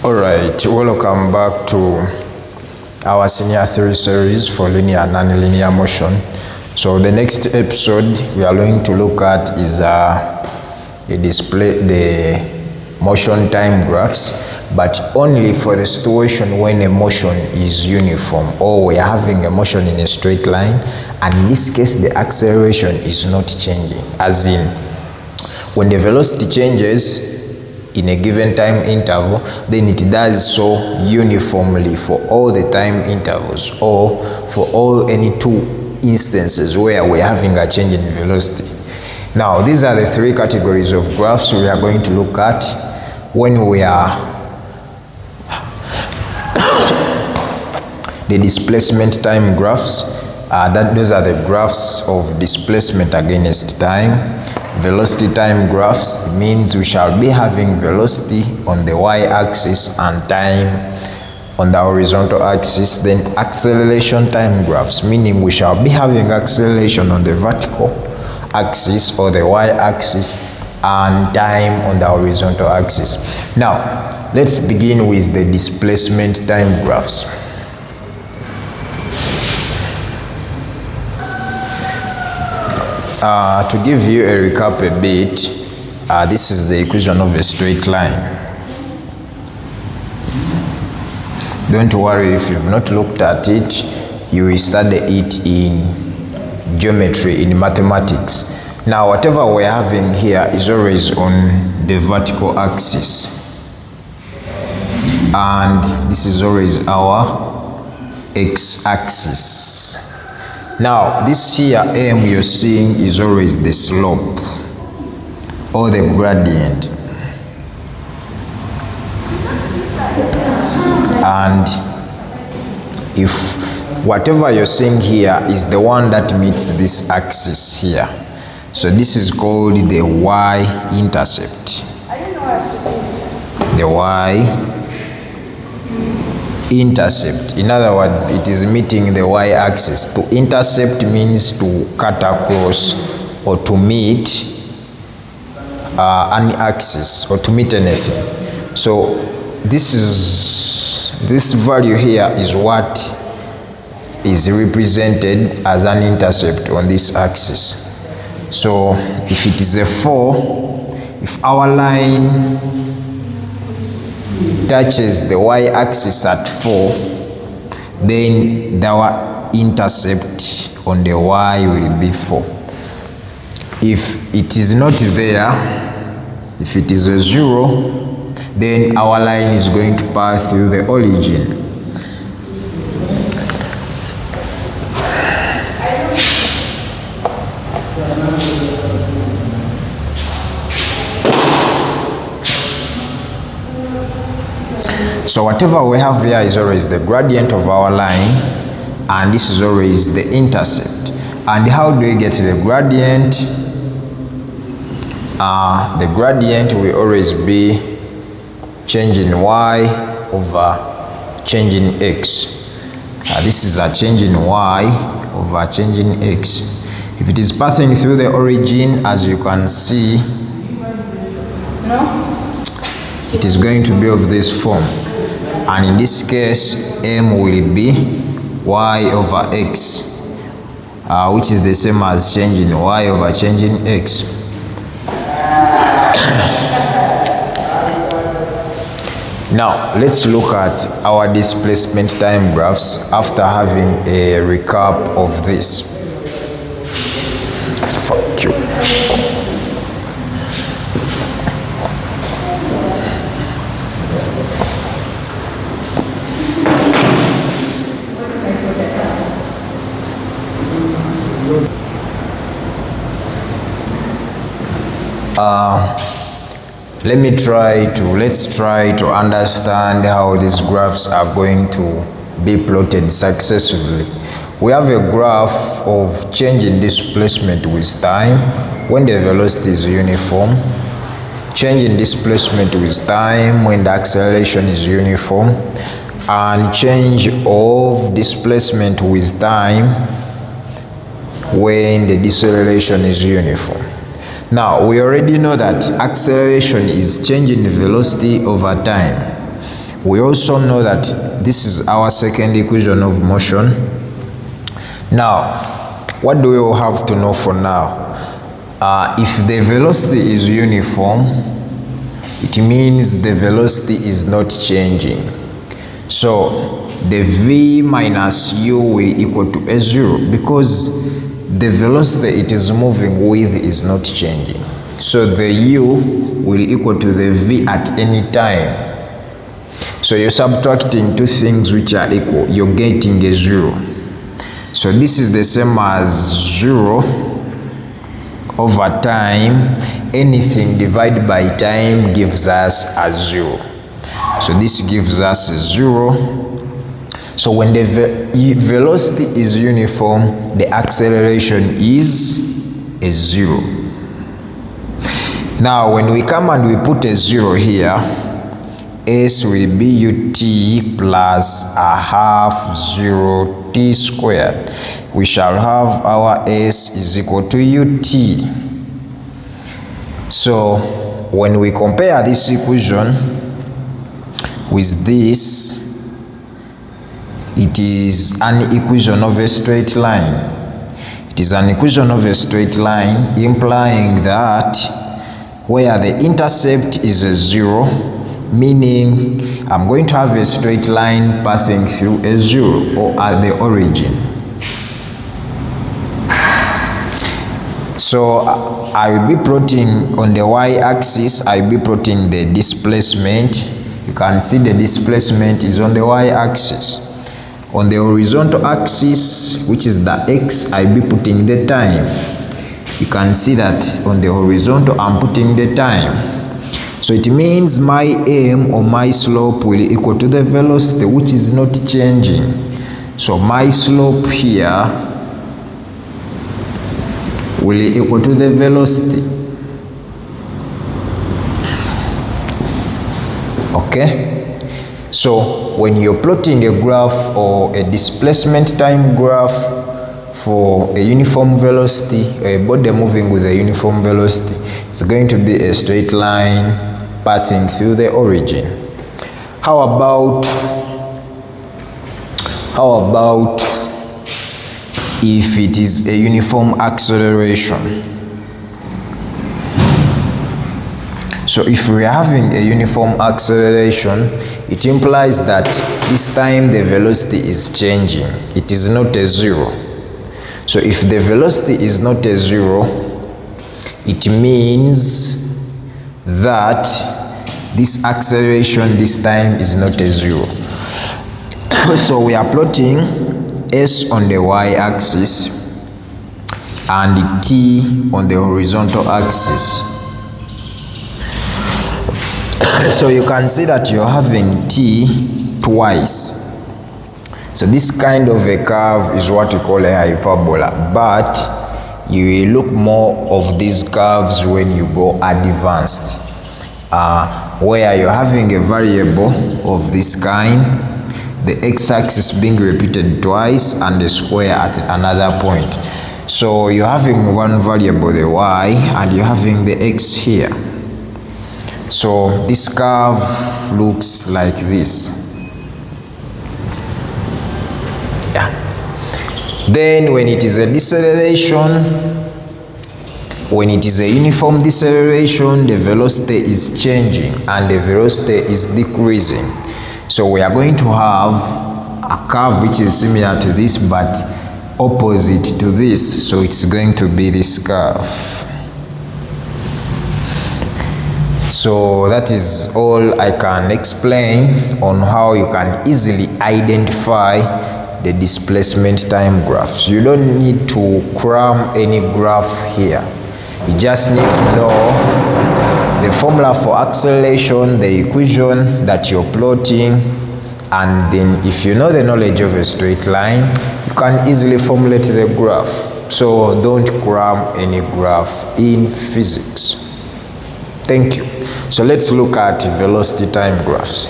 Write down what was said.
Alright, welcome back to our senior 3 series for linear and nonlinear motion. So the next episode we are going to look at is the motion time graphs, but only for the situation when a motion is uniform or we are having a motion in a straight line, and in this case the acceleration is not changing, as in when the velocity changes in a given time interval, then it does so uniformly for all the time intervals or for any two instances where we're having a change in velocity. Now, these are the 3 categories of graphs we are going to look at when we are the displacement time graphs. Those are the graphs of displacement against time. Velocity time graphs means we shall be having velocity on the y-axis and time on the horizontal axis. Then acceleration time graphs, meaning we shall be having acceleration on the vertical axis or the y-axis and time on the horizontal axis. Now, let's begin with the displacement time graphs. To give you a recap a bit, this is the equation of a straight line. Don't worry if you've not looked at it, you will study it in geometry, in mathematics. Now, whatever we're having here is always on the vertical axis, and this is always our x-axis. Now, this here M you're seeing is always the slope or the gradient. And if whatever you're seeing here is the one that meets this axis here, so this is called the y-intercept. The y-intercept. In other words, it is meeting the y-axis. To intercept means to cut across or to meet any axis or to meet anything. So this value here is what is represented as an intercept on this axis. So if it is a 4, if our line touches the y-axis at 4, then our intercept on the y will be 4. If it is not there, if it is a 0, then our line is going to pass through the origin. So whatever we have here is always the gradient of our line, and this is always the intercept. And how do we get the gradient? The gradient will always be change in y over change in x. This is a change in y over change in x. If it is passing through the origin, as you can see, it is going to be of this form. And in this case, M will be y over x, which is the same as change in y over change in x. Now, let's look at our displacement time graphs after having a recap of this. Fuck you. Let's try to understand how these graphs are going to be plotted successfully. We have a graph of change in displacement with time when the velocity is uniform, change in displacement with time when the acceleration is uniform, and change of displacement with time when the deceleration is uniform. Now, we already know that acceleration is change in velocity over time. We also know that this is our second equation of motion. Now, what do we have to know for now? If the velocity is uniform, it means the velocity is not changing. So the v minus u will equal to a 0 because the velocity it is moving with is not changing. So the u will equal to the v at any time. So you're subtracting two things which are equal, you're getting a 0. So this is the same as 0 over time. Anything divided by time gives us a 0. So this gives us a 0. So when the velocity is uniform, the acceleration is a 0. Now when we come and we put a 0 here, s will be ut plus a half 0 t squared. We shall have our s is equal to ut. So when we compare this equation with this, it is an equation of a straight line. It is an equation of a straight line, implying that where the intercept is a 0, meaning I'm going to have a straight line passing through a 0 or at the origin. So I will be plotting on the y-axis, I will be plotting the displacement. You can see the displacement is on the y-axis. On the horizontal axis, which is the x, I will be putting the time. You can see that on the horizontal I'm putting the time. So it means my m or my slope will equal to the velocity, which is not changing. So my slope here will equal to the velocity. Okay? So when you're plotting a graph or a displacement time graph for a uniform velocity, a body moving with a uniform velocity, it's going to be a straight line passing through the origin. How about if it is a uniform acceleration? So if we are having a uniform acceleration, it implies that this time the velocity is changing. It is not a 0. So if the velocity is not a 0, it means that this acceleration this time is not a 0. So we are plotting s on the y-axis and t on the horizontal axis. So you can see that you're having t twice. So this kind of a curve is what we call a hyperbola, but you will look more of these curves when you go advanced, where you're having a variable of this kind, the x-axis being repeated twice and the square at another point. So you're having one variable, the y, and you're having the x here. So this curve looks like this. Yeah. Then when it is a deceleration, when it is a uniform deceleration, the velocity is changing and the velocity is decreasing. So we are going to have a curve which is similar to this but opposite to this. So it's going to be this curve. So that is all I can explain on how you can easily identify the displacement time graphs. You don't need to cram any graph here. You just need to know the formula for acceleration, the equation that you're plotting, and then if you know the knowledge of a straight line, you can easily formulate the graph. So don't cram any graph in physics. Thank you. So let's look at velocity time graphs.